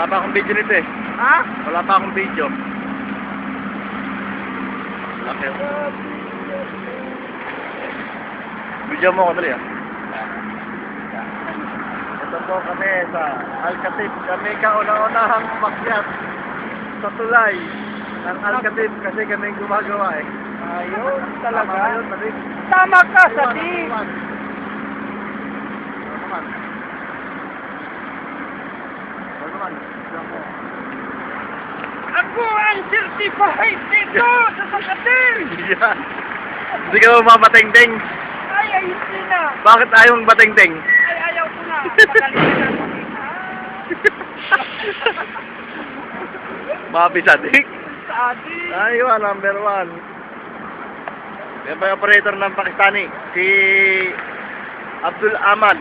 Wala pa akong video nito eh. Ha? Wala pa akong video. Laki. Video mo ako dali ah. Ito po kami sa Alcatib. Kami kauna-unahang makyat sa tulay ng Alcatib kasi kami gumagawa eh. Ayun, talaga. Ayun, tali. Tama ka, Sadi. Ako ang certified dito sa Sakatin. Yan. Hindi ka ba mabating-ting? Ay, hindi na. Bakit ayaw mong bating-ting? Ay, ayaw ko na. Pagalitan ako. Mapisadik. Sadi. Ayun, number 1. Yan pa yung operator ng Pakistani, si Abdul Ahmad.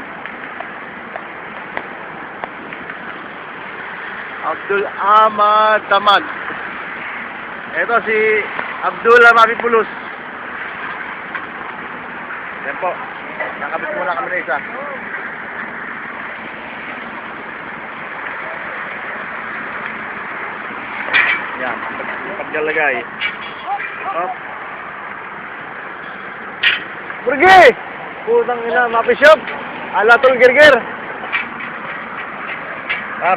Abdul Ahmad Tamad. Ito si Abdullah Mapipulus. Yan po. Nakabit muna kami na isa. Yan. Pagkalagay. Hop. Burgi! Putang ina, mapishop. Alatul girgir.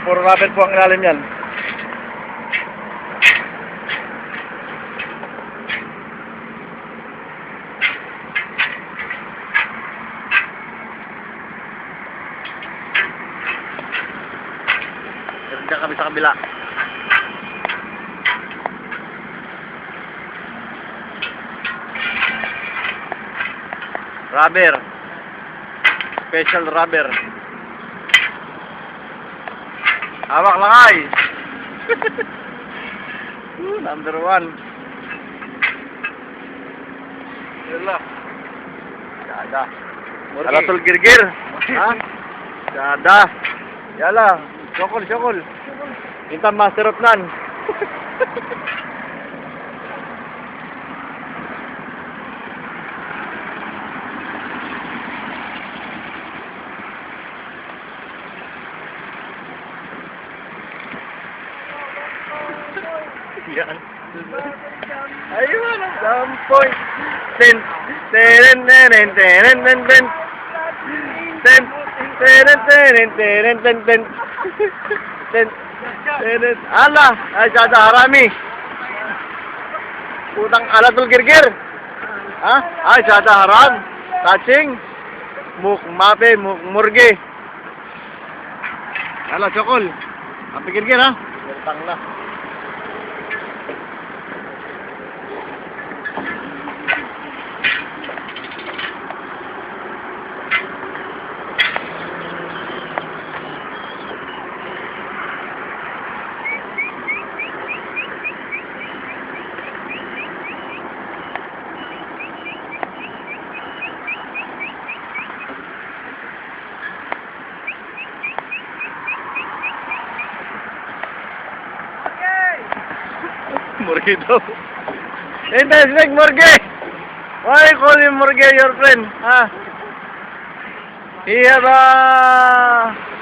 Puro rapid po ang ilalim yan. Diyan kami sa kabila. Rubber. Special rubber. Hawak lang ay. Number 1. Yala. Sada. Alatul girgir. Ha? Sada. Yala. Syokol. Minta master of none. Yan. Ayun, ang point. Ten. Ala, ay sada harami. Putang alatul girgir. Ha? Ay sada haram. Touching. Mape, murge. Ala chokol. Ang girgir ha. Putang na. Murge daw. Interesting, Murge. Why call him Murge, your friend? Ah. He have a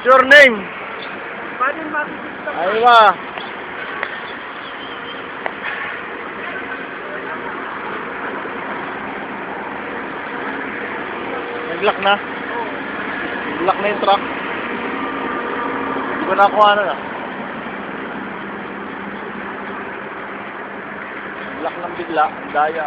surname. Aywa. Nag-lock na. Nag-lock na yung truck. Hindi ko nakuha na. Lock ng bigla, daya.